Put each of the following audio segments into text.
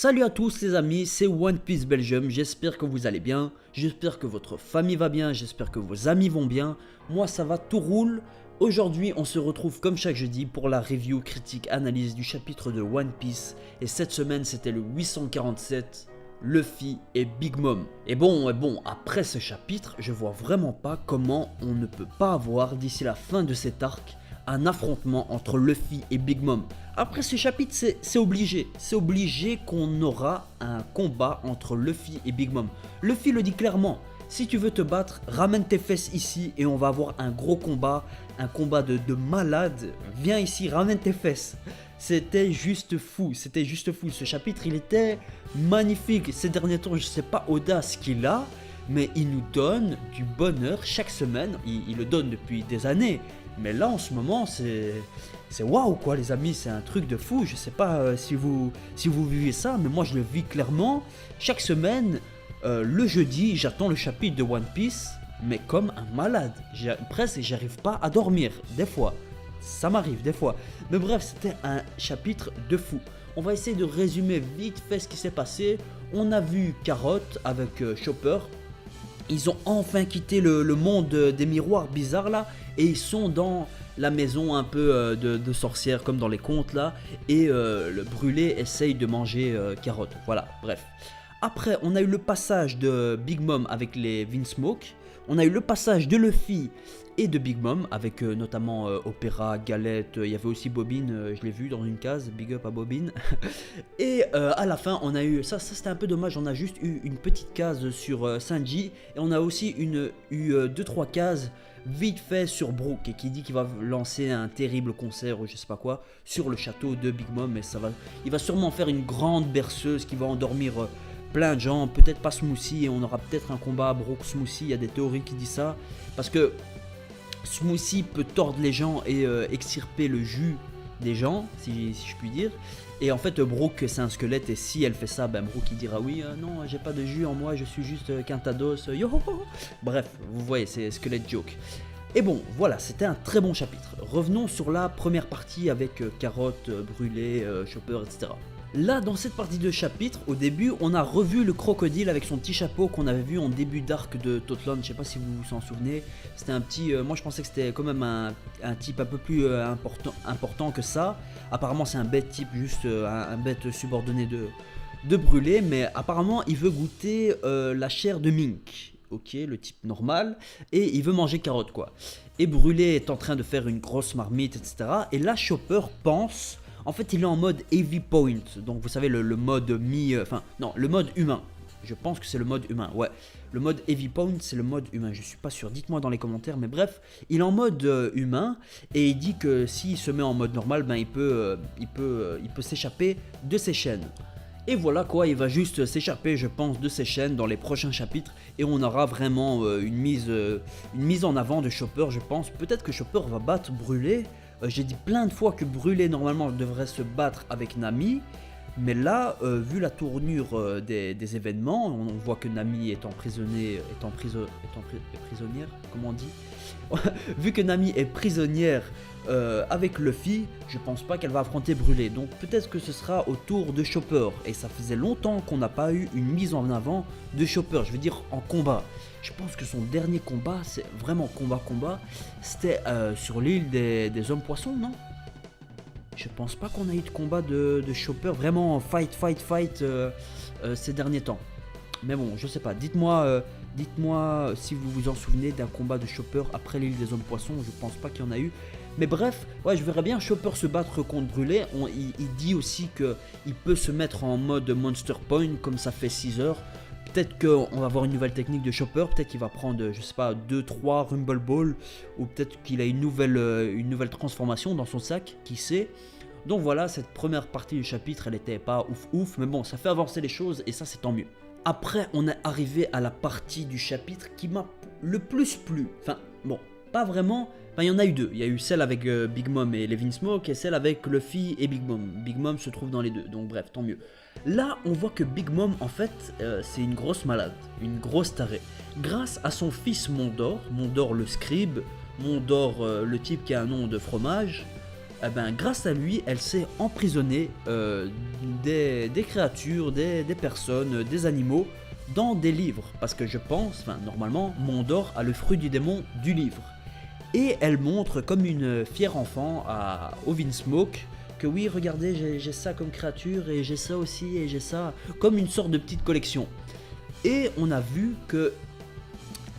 Salut à tous les amis, c'est One Piece Belgium, j'espère que vous allez bien, j'espère que votre famille va bien, j'espère que vos amis vont bien, moi ça va, tout roule. Aujourd'hui on se retrouve comme chaque jeudi pour la review, critique, analyse du chapitre de One Piece, et cette semaine c'était le 847, Luffy et Big Mom. Et bon, après ce chapitre, je vois vraiment pas comment on ne peut pas avoir d'ici la fin de cet arc un affrontement entre Luffy et Big Mom. Après ce chapitre, c'est obligé qu'on aura un combat entre Luffy et Big Mom. Luffy le dit clairement, si tu veux te battre, ramène tes fesses ici et on va avoir un gros combat, un combat de malade. Viens ici, ramène tes fesses. C'était juste fou, ce chapitre il était magnifique. Ces derniers temps, je sais pas audace qu'il a, mais il nous donne du bonheur chaque semaine, il le donne depuis des années. Mais là en ce moment c'est waouh quoi les amis, c'est un truc de fou. Je sais pas si vous vivez ça, mais moi je le vis clairement. Chaque semaine, le jeudi, j'attends le chapitre de One Piece, mais comme un malade. Presque j'arrive pas à dormir, des fois. Ça m'arrive des fois. Mais bref, c'était un chapitre de fou. On va essayer de résumer vite fait ce qui s'est passé. On a vu Carotte avec Chopper. Ils ont enfin quitté le monde des miroirs bizarres là, et ils sont dans la maison un peu de sorcières comme dans les contes là, et le brûlé essaye de manger Carotte, voilà, bref. Après on a eu le passage de Big Mom avec les Vinsmoke, on a eu le passage de Luffy et de Big Mom avec notamment Opéra, Galette, il y avait aussi Bobine, je l'ai vu dans une case, big up à Bobine. Et à la fin on a eu, ça c'était un peu dommage, on a juste eu une petite case sur Sanji, et on a aussi eu 2-3 cases vite fait sur Brook, et qui dit qu'il va lancer un terrible concert ou je sais pas quoi sur le château de Big Mom, et il va sûrement faire une grande berceuse qui va endormir plein de gens, peut-être pas Smoothie, et on aura peut-être un combat Brook Smoothie. Il y a des théories qui disent ça, parce que Smoothie peut tordre les gens et extirper le jus des gens, si je puis dire. Et en fait Brook c'est un squelette, et si elle fait ça, ben Brook il dira oui, non j'ai pas de jus en moi, je suis juste Quintados, yo. Bref, vous voyez, c'est squelette joke. Et bon, voilà, c'était un très bon chapitre. Revenons sur la première partie avec Carotte, Brûlé, Chopper, etc. Là, dans cette partie de chapitre, au début, on a revu le crocodile avec son petit chapeau qu'on avait vu en début d'arc de Totland. Je sais pas si vous vous en souvenez. C'était un petit... moi, je pensais que c'était quand même un type un peu plus important que ça. Apparemment, c'est un bête type, juste un bête subordonné de Brûlé. Mais apparemment, il veut goûter la chair de Mink. Ok, le type normal. Et il veut manger Carotte, quoi. Et Brûlé est en train de faire une grosse marmite, etc. Et là, Chopper pense... En fait, il est en mode Heavy Point, donc vous savez le mode le mode humain. Je pense que c'est le mode humain, ouais. Le mode Heavy Point, c'est le mode humain, je suis pas sûr, dites-moi dans les commentaires, mais bref, il est en mode humain, et il dit que s'il se met en mode normal, ben il peut s'échapper de ses chaînes. Et voilà quoi, il va juste s'échapper, je pense, de ses chaînes dans les prochains chapitres, et on aura vraiment une mise en avant de Chopper, je pense. Peut-être que Chopper va battre Brûlé. J'ai dit plein de fois que Brûlé normalement devrait se battre avec Nami, mais là, vu la tournure des événements, on voit que Nami est prisonnière, comment on dit. Vu que Nami est prisonnière avec Luffy, je pense pas qu'elle va affronter Brûlé, donc peut-être que ce sera au tour de Chopper, et ça faisait longtemps qu'on n'a pas eu une mise en avant de Chopper, je veux dire en combat. Je pense que son dernier combat, c'est vraiment combat, c'était sur l'île des hommes poissons, non? Je pense pas qu'on a eu de combat de Chopper vraiment fight ces derniers temps. Mais bon, je sais pas, dites-moi si vous vous en souvenez d'un combat de Chopper après l'île des hommes poissons. Je pense pas qu'il y en a eu. Mais bref, ouais, je verrais bien Chopper se battre contre Brûlé. Il dit aussi qu'il peut se mettre en mode Monster Point, comme ça fait 6 heures. Peut-être qu'on va avoir une nouvelle technique de Chopper, peut-être qu'il va prendre, je sais pas, 2-3 Rumble Ball, ou peut-être qu'il a une nouvelle transformation dans son sac, qui sait. Donc voilà, cette première partie du chapitre, elle était pas ouf, mais bon, ça fait avancer les choses, et ça c'est tant mieux. Après, on est arrivé à la partie du chapitre qui m'a le plus plu. Enfin, bon, pas vraiment. Enfin, il y en a eu deux. Il y a eu celle avec Big Mom et les Vinsmoke, et celle avec Luffy et Big Mom. Big Mom se trouve dans les deux, donc bref, tant mieux. Là, on voit que Big Mom, en fait, c'est une grosse malade, une grosse tarée. Grâce à son fils Mondor le scribe, Mondor le type qui a un nom de fromage, eh ben, grâce à lui, elle sait emprisonner des créatures, des personnes, des animaux dans des livres. Parce que je pense, enfin normalement, Mondor a le fruit du démon du livre. Et elle montre comme une fière enfant au Vinsmoke que oui, regardez, j'ai ça comme créature et j'ai ça aussi et j'ai ça, comme une sorte de petite collection. Et on a vu que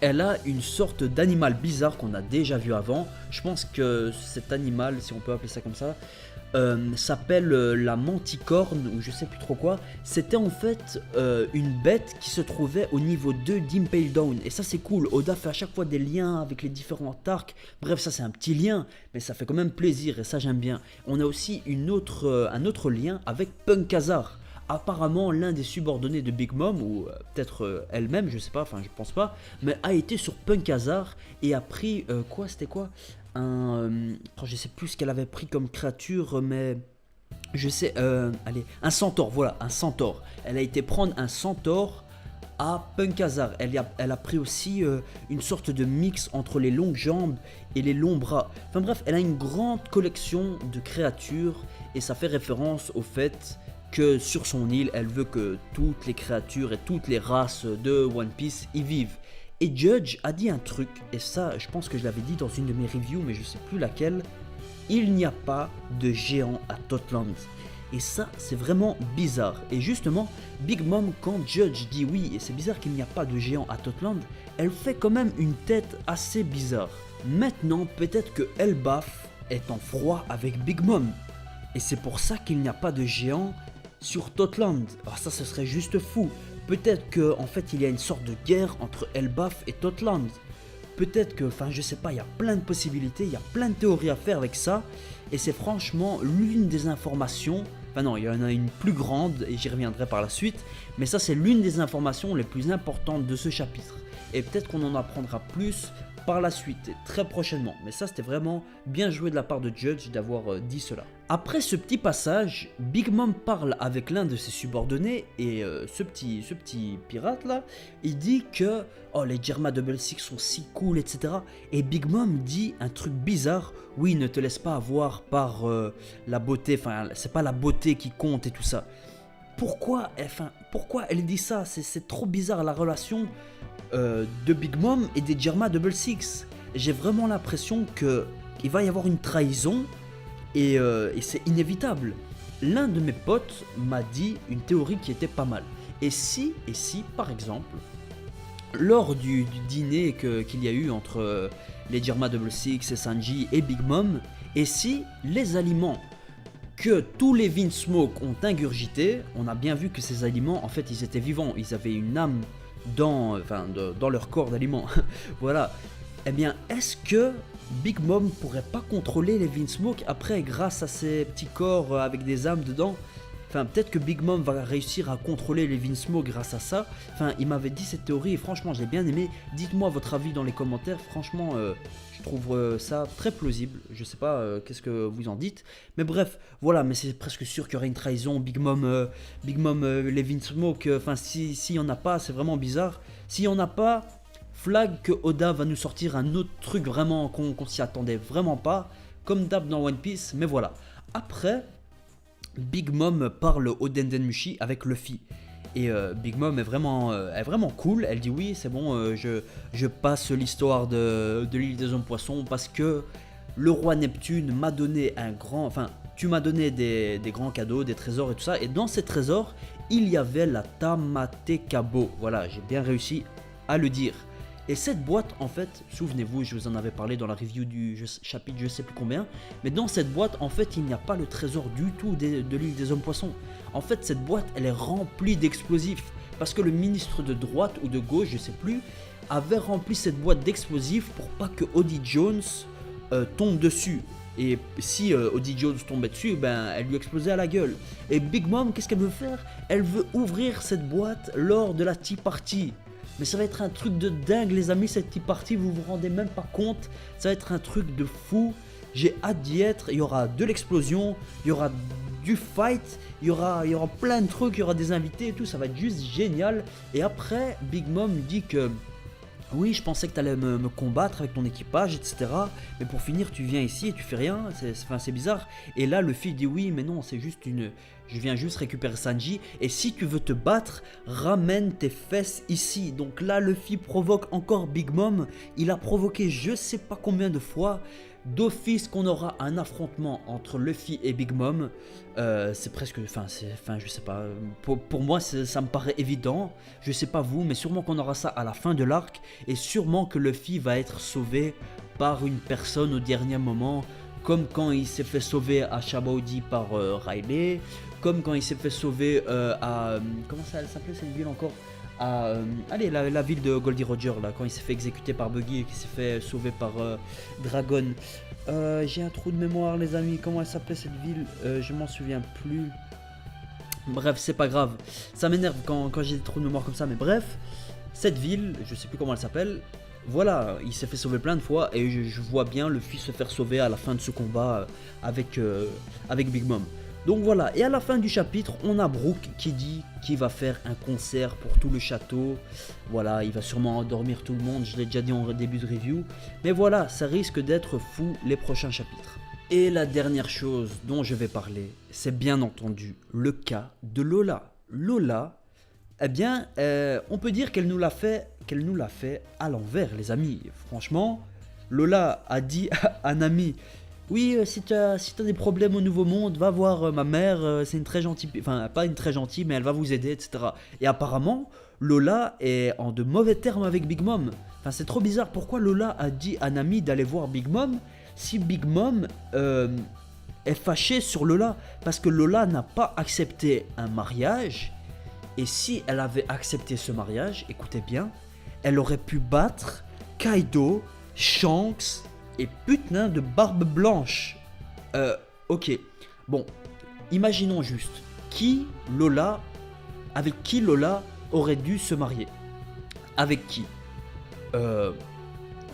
elle a une sorte d'animal bizarre qu'on a déjà vu avant. Je pense que cet animal, si on peut appeler ça comme ça, s'appelle la manticorne ou je sais plus trop quoi. C'était en fait une bête qui se trouvait au niveau 2 d'Impale Down. Et ça c'est cool, Oda fait à chaque fois des liens avec les différents arcs. Bref, ça c'est un petit lien, mais ça fait quand même plaisir et ça j'aime bien. On a aussi un autre lien avec Punkazar. Apparemment l'un des subordonnés de Big Mom, ou peut-être elle-même, je sais pas, enfin je pense pas, mais a été sur Punkazar et a pris, c'était quoi je sais plus ce qu'elle avait pris comme créature, mais je sais, allez, un centaure, voilà, un centaure. Elle a été prendre un centaure à Punkazar. Elle a pris aussi une sorte de mix entre les longues jambes et les longs bras. Enfin bref, elle a une grande collection de créatures et ça fait référence au fait que sur son île, elle veut que toutes les créatures et toutes les races de One Piece y vivent. Et Judge a dit un truc, et ça je pense que je l'avais dit dans une de mes reviews, mais je sais plus laquelle. Il n'y a pas de géant à Totland. Et ça c'est vraiment bizarre. Et justement, Big Mom, quand Judge dit oui, et c'est bizarre qu'il n'y a pas de géant à Totland, elle fait quand même une tête assez bizarre. Maintenant, peut-être que Elbaf est en froid avec Big Mom. Et c'est pour ça qu'il n'y a pas de géant sur Totland. Alors ça, ce serait juste fou. Peut-être qu'en fait, il y a une sorte de guerre entre Elbaf et Totland. Peut-être que, enfin, je sais pas, il y a plein de possibilités, il y a plein de théories à faire avec ça. Et c'est franchement l'une des informations, enfin non, il y en a une plus grande et j'y reviendrai par la suite. Mais ça, c'est l'une des informations les plus importantes de ce chapitre. Et peut-être qu'on en apprendra plus par la suite, très prochainement. Mais ça, c'était vraiment bien joué de la part de Judge d'avoir dit cela. Après ce petit passage, Big Mom parle avec l'un de ses subordonnés et ce petit pirate là, il dit que oh, les Germa Double Six sont si cool, etc. Et Big Mom dit un truc bizarre, oui, ne te laisse pas avoir par la beauté, enfin, c'est pas la beauté qui compte et tout ça. Pourquoi elle dit ça? C'est trop bizarre la relation de Big Mom et des Germa Double Six. J'ai vraiment l'impression qu'il va y avoir une trahison et c'est inévitable. L'un de mes potes m'a dit une théorie qui était pas mal. Et si par exemple, lors du dîner qu'il y a eu entre les Germa Double Six et Sanji et Big Mom, et si les aliments que tous les Vinsmoke ont ingurgité, on a bien vu que ces aliments, en fait, ils étaient vivants, ils avaient une âme dans leur corps d'aliments. Voilà. Eh bien, est-ce que Big Mom pourrait pas contrôler les Vinsmoke après grâce à ces petits corps avec des âmes dedans? Enfin, peut-être que Big Mom va réussir à contrôler les Vinsmoke grâce à ça. Enfin, il m'avait dit cette théorie et franchement, j'ai bien aimé. Dites-moi votre avis dans les commentaires. Franchement, je trouve ça très plausible. Je sais pas qu'est-ce que vous en dites. Mais bref, voilà. Mais c'est presque sûr qu'il y aurait une trahison. Big Mom, les Vinsmoke. Enfin, s'il y en a pas, c'est vraiment bizarre. S'il y en a pas, flag que Oda va nous sortir un autre truc vraiment qu'on s'y attendait vraiment pas. Comme d'hab dans One Piece. Mais voilà. Après, Big Mom parle au Denden Mushi avec Luffy. Et Big Mom est vraiment cool. Elle dit oui, c'est bon, je passe l'histoire de l'île des hommes poissons parce que le roi Neptune m'a donné tu m'as donné des grands cadeaux, des trésors et tout ça. Et dans ces trésors, il y avait la Tamatekabo. Voilà, j'ai bien réussi à le dire. Et cette boîte, en fait, souvenez-vous, je vous en avais parlé dans la review du chapitre je sais plus combien, mais dans cette boîte, en fait, il n'y a pas le trésor du tout de l'île des hommes poissons. En fait, cette boîte, elle est remplie d'explosifs, parce que le ministre de droite ou de gauche, je sais plus, avait rempli cette boîte d'explosifs pour pas que Oddie Jones tombe dessus. Et si Oddie Jones tombait dessus, ben, elle lui explosait à la gueule. Et Big Mom, qu'est-ce qu'elle veut faire? Elle veut ouvrir cette boîte lors de la Tea Party. Mais ça va être un truc de dingue les amis, cette Tea Party, vous vous rendez même pas compte. Ça va être un truc de fou. J'ai hâte d'y être. Il y aura de l'explosion, il y aura du fight, il y aura plein de trucs, il y aura des invités et tout. Ça va être juste génial. Et après, Big Mom dit que Oui, je pensais que tu allais me combattre avec ton équipage, etc. Mais pour finir, tu viens ici et tu fais rien. Enfin, c'est bizarre. Et là, Luffy dit oui, mais non, c'est juste une. Je viens juste récupérer Sanji. Et si tu veux te battre, ramène tes fesses ici. Donc là, Luffy provoque encore Big Mom. Il a provoqué je sais pas combien de fois. D'office qu'on aura un affrontement entre Luffy et Big Mom. C'est presque, enfin, je sais pas. Pour moi, ça me paraît évident. Je sais pas vous, mais sûrement qu'on aura ça à la fin de l'arc. Et sûrement que Luffy va être sauvé par une personne au dernier moment. Comme quand il s'est fait sauver à Sabaody par Riley. Comme quand il s'est fait sauver à... comment ça s'appelait cette ville encore? Allez, la ville de Goldie Roger, là, quand il s'est fait exécuter par Buggy et qu'il s'est fait sauver par Dragon. J'ai un trou de mémoire, les amis. Comment elle s'appelait cette ville? Je m'en souviens plus. Bref, c'est pas grave. Ça m'énerve quand j'ai des trous de mémoire comme ça, mais bref, cette ville, je sais plus comment elle s'appelle. Voilà, il s'est fait sauver plein de fois et je vois bien le fils se faire sauver à la fin de ce combat avec Big Mom. Donc voilà, et à la fin du chapitre, on a Brook qui dit qu'il va faire un concert pour tout le château. Voilà, il va sûrement endormir tout le monde, je l'ai déjà dit en début de review. Mais voilà, ça risque d'être fou les prochains chapitres. Et la dernière chose dont je vais parler, c'est bien entendu le cas de Lola. Lola, eh bien, on peut dire qu'elle nous l'a fait à l'envers, les amis. Franchement, Lola a dit à un ami... Oui, si t'as des problèmes au Nouveau Monde, va voir ma mère, c'est une très gentille, enfin pas une très gentille, mais elle va vous aider, etc. Et apparemment, Lola est en de mauvais termes avec Big Mom. Enfin, c'est trop bizarre, pourquoi Lola a dit à Nami d'aller voir Big Mom si Big Mom est fâchée sur Lola? Parce que Lola n'a pas accepté un mariage, et si elle avait accepté ce mariage, écoutez bien, elle aurait pu battre Kaido, Shanks... et putain de Barbe Blanche. Ok. Bon, imaginons juste avec qui Lola aurait dû se marier. Avec qui?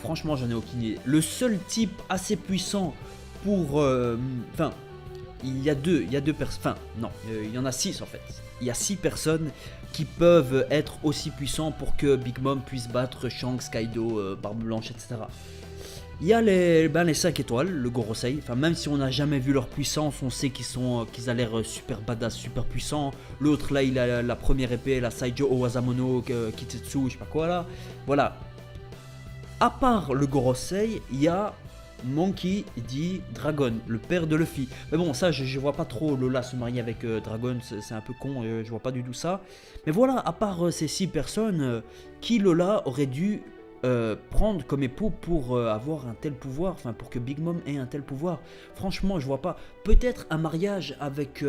Franchement, j'en ai aucune idée. Le seul type assez puissant pour... Enfin, il y a deux personnes... Enfin, non, il y en a 6 en fait. Il y a 6 personnes qui peuvent être aussi puissants pour que Big Mom puisse battre Shanks, Kaido, Barbe Blanche, etc. Il y a les 5 étoiles, le Gorosei. Enfin, même si on n'a jamais vu leur puissance, on sait qu'ils ont l'air super badass, super puissants. L'autre là, il a la première épée, la Saijo Owazamono Kitetsu, je sais pas quoi là. Voilà. À part le Gorosei, il y a Monkey D. Dragon, le père de Luffy. Mais bon, ça, je vois pas trop Lola se marier avec Dragon, c'est un peu con, je vois pas du tout ça. Mais voilà, à part ces 6 personnes, qui Lola aurait dû prendre comme époux pour avoir un tel pouvoir, enfin pour que Big Mom ait un tel pouvoir? Franchement, je vois pas. Peut-être un mariage avec...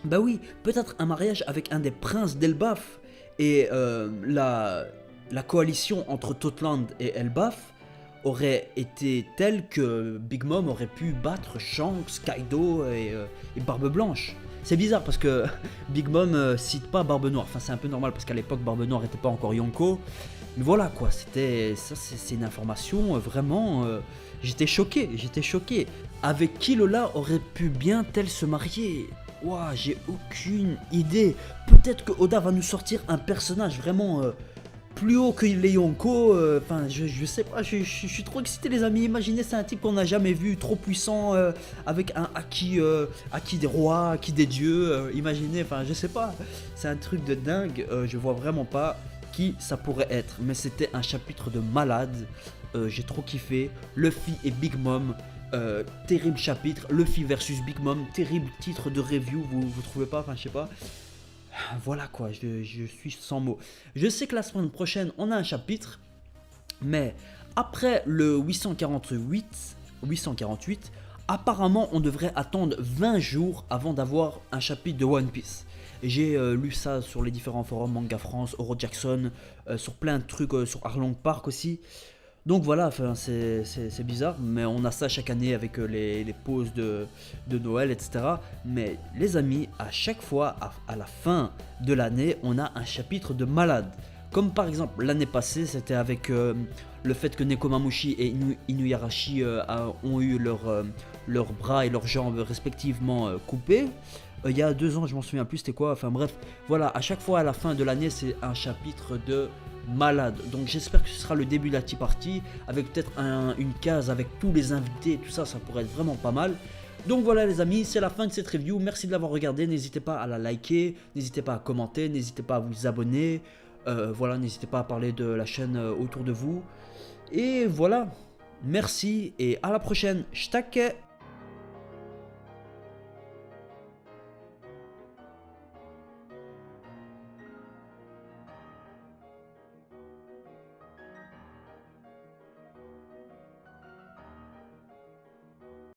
bah oui, peut-être un mariage avec un des princes d'Elbaf. Et la coalition entre Totland et Elbaf aurait été telle que Big Mom aurait pu battre Shanks, Kaido et Barbe Blanche. C'est bizarre parce que Big Mom cite pas Barbe Noire. Enfin, c'est un peu normal parce qu'à l'époque, Barbe Noire n'était pas encore Yonko. Mais voilà quoi, c'est une information vraiment... j'étais choqué. Avec qui Lola aurait pu bien tel se marier? Ouah, j'ai aucune idée. Peut-être que Oda va nous sortir un personnage vraiment plus haut que les Yonko. Enfin, je sais pas, je suis trop excité les amis. Imaginez, c'est un type qu'on n'a jamais vu, trop puissant, avec un acquis des rois, acquis des dieux. Imaginez, enfin je sais pas. C'est un truc de dingue, je vois vraiment pas qui ça pourrait être, mais c'était un chapitre de malade. J'ai trop kiffé. Luffy et Big Mom, terrible chapitre. Luffy versus Big Mom, terrible titre de review, vous trouvez pas? Enfin, je sais pas. Voilà quoi, je suis sans mots. Je sais que la semaine prochaine, on a un chapitre, mais après le 848, apparemment, on devrait attendre 20 jours avant d'avoir un chapitre de One Piece. J'ai lu ça sur les différents forums, Manga France, Euro Jackson, sur plein de trucs, sur Arlong Park aussi. Donc voilà, c'est bizarre, mais on a ça chaque année avec les pauses de Noël, etc. Mais les amis, à chaque fois, à la fin de l'année, on a un chapitre de malade. Comme par exemple, l'année passée, c'était avec le fait que Nekomamushi et Inuyarashi ont eu leurs bras et leurs jambes respectivement coupés. Il y a 2 ans, je m'en souviens plus c'était quoi, enfin bref, voilà, à chaque fois à la fin de l'année, c'est un chapitre de malade. Donc j'espère que ce sera le début de la tea party, avec peut-être une case avec tous les invités, tout ça, ça pourrait être vraiment pas mal. Donc voilà les amis, c'est la fin de cette review, merci de l'avoir regardé, n'hésitez pas à la liker, n'hésitez pas à commenter, n'hésitez pas à vous abonner, voilà, n'hésitez pas à parler de la chaîne autour de vous. Et voilà, merci et à la prochaine, Stacke.